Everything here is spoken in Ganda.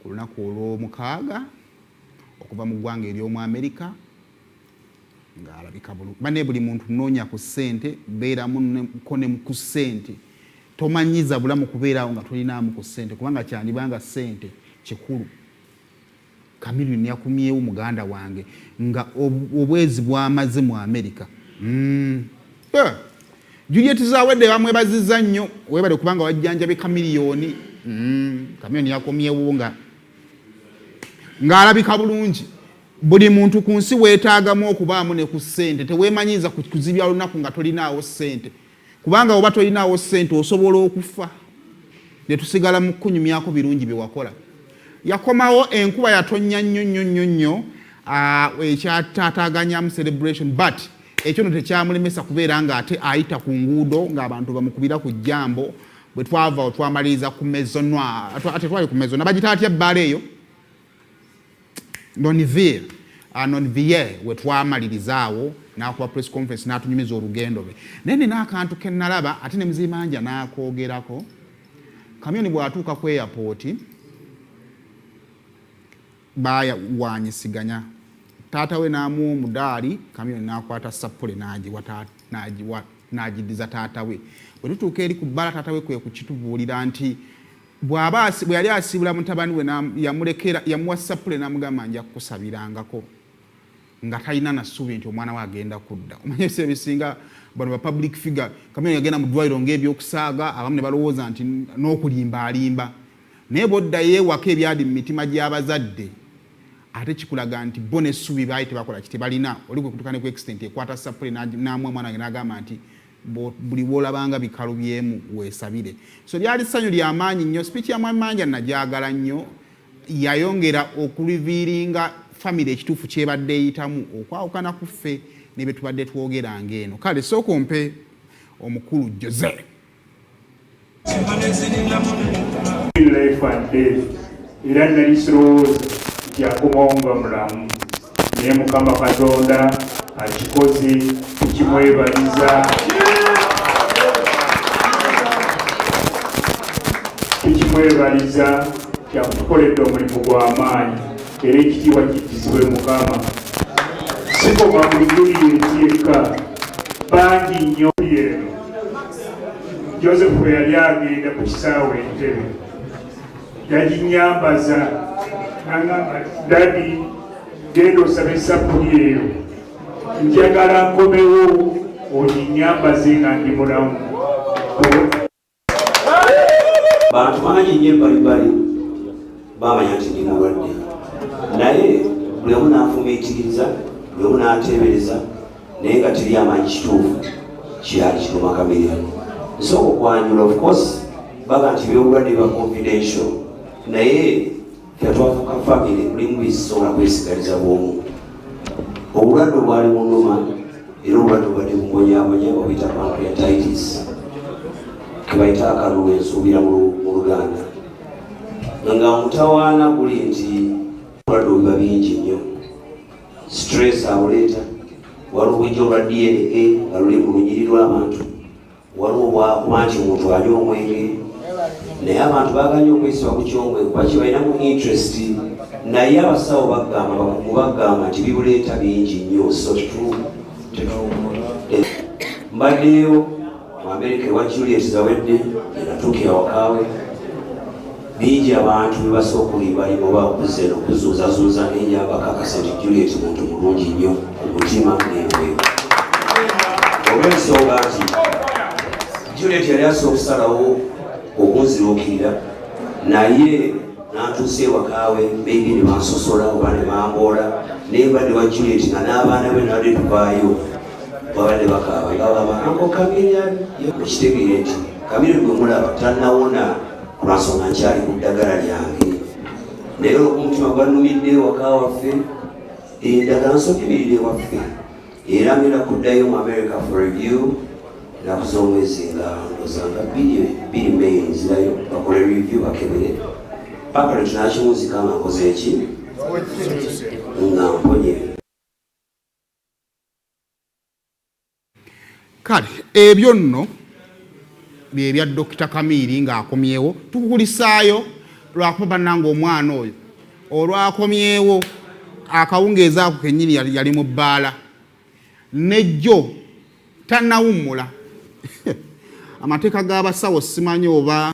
ku lunaku olw'omukaaga okuva mu ggwanga ery'omu Amerika ng'alabika bulungi. Banne buli muntu noonya ku ssente, beeramu ko ne ku ssente. Tomanyiza bulamu kubeerawo nga tolinaamu ku ssente kubanga kyandibanga ssente kikulu. Chameleon yakumyewo muganda wange nga obwezi bwamaze mu Amerika. Juliet Zawedde bamwebazizza nnyo webale kubanga wajjanjabe Chameleon. Chameleon yakumyewo ng'alabika bulungi. Buli muntu ku nsi weetaagamu okubaamu ne ku ssente. Teweemanyiza kuzibya lunaku nga tolinaawo ssente. Kubanga oba tolinaawo ssente osobola okufa. Ne tusigala mu kunyumyako birungi bye wakola. Yakomawo enkuba yatonnya nnyo ekyataataaganyamu celebration but ekyo no tekyamulemesa kubeera ng'ate ayita ku nguudo ng'abantu bamukubira ku jjambo bwe twava twamaliriza ku Maison Noire. Ate twali ku Maison Noire bagita atya ebbaala eyo Nonville we twamalirizaawo n'akuba press conference n'atunyumiza olugendo lwe. Naye nina akantu ke nalaba ate ne Muzimanja n'akoogerako. Chameleon bw'atuuka ku airport bayawanyisiganya. Taata we n'amuwa omudaali, Chameleon n'akwata sapule n'agiddiza taata we. Bwe tutuuka eri ku bbala taata we kwe kukitubuulira nti bwe yali asiibula mutabani we yamuwa sapule n'amugamba nja kukusabirangako nga talina na ssuubi nti omwana we agenda kudda. Omanye ebiseera ebisinga bano ba public figure Chameleon yagenda mu ddwaliro ng'ebyokusaaga abamu ne balowooza nti n'okulimba. Naye bw'oddayo ewaka ebyali mu mitima gy'abazadde ate kikulaga nti bo n'essuubi baali tebakola kiti balina oli kwe kutuuka ne ku extent ekwata sapule n'amuwa mwana we n'agamba nti buli bw'olabanga bikalu byemu weesabire. So lyali ssanyu ly'amaanyi nnyo. Speech ya Manja nagyagala nnyo. Yayongera okuliviiringa family ekituufu kyebadde eyitamu okwawukana ku ffe ne bye tubadde twogeranga eno. Kale sooka ompe omukulu Jose. Life and death era nali sirowooza nti akomawo nga mulamu naye Mukama Katonda akikoze tukimwebaliza kyakutukoledde omulimu gw'amaanyi era ekitiibwa kiddizibwe Mukama. Sikoma mu Juliet yekka bangi nnyo eno. Joseph bwe yali agenda ku kisaawe Entebbe yaginyambaza n'agamba dadi genda osabe essapuli eyo njagala nkomewo oginyambaze nga ndi mulamu. Bantu bangi nnyo ebbalibbali bamanya nti ndi mulwadde naye buli omu n'afumiitiriza buli omu n'ateebereza naye nga teri amanyi kituufu kyali kiruma Chameleon. Nsooka okwanyula of course baga nti byobulwadde biba confidential naye fyatwafuka family mulimu bisobola kwesigaliza bwomu. Obulwadde bwali bunnuma era obulwadde bwadde bumbonyabonya obuyita pancreatitis kebayita Akalulwe ensuubira mu Luganda nga mutawaana guli nti obulwadde buba bingi nnyo. Stress abuleeta, waliwo obujja obwa DNA nga luli mu lunyiri lw'abantu, waliwo bwakuba nti omuntu anywa omwenge naye abantu baganya okwesiba ku kyomwenge kuba kibalinamu interest naye abasawo bagamba nti bibuleeta bingi nnyo. So mbaddeyo mu Amerika ewa Juliet Zawedde enatuukira wakaawe bingi abantu bebasooka okulimbalima oba okuzuuzazuuza n'ennya bakakasa nti Juliet muntu mulungi nnyo omutima n'enweewo olw'ensonga nti Juliet yali asobola okusalawo okunziruukirira naye n'atuusa ewakaawe maybe ne bansosola oba ne bamboola naye mbadde wa Juliet nga n'abaana be nabadde tuvaayo babadde bakaaba nga baba Uncle Chameleon mukitegeere nti Chameleon gwe mulaba tannawona kulwansonga nkyali ku ddagala lyange naye olw'omutima gwannumidde ewaka waffe eddagala nsonyimirire ewaffe era ngenda kuddayo mu America for review enaku z'omwezi nga ndozanga 2 May nzirayo bakole review bakebere paka lwe tunakiwunzika nga nkoze eki nga mponye. Kale ebyo nno byebya Dr. Chameleon ng'akomyewo tukukulisaayo lwakuba bannanga omwana oyo olwakomyewo akawungeezi ako kennyini yali mu bbaala nejjo tannawummula amateeka g'abasawo simanyi oba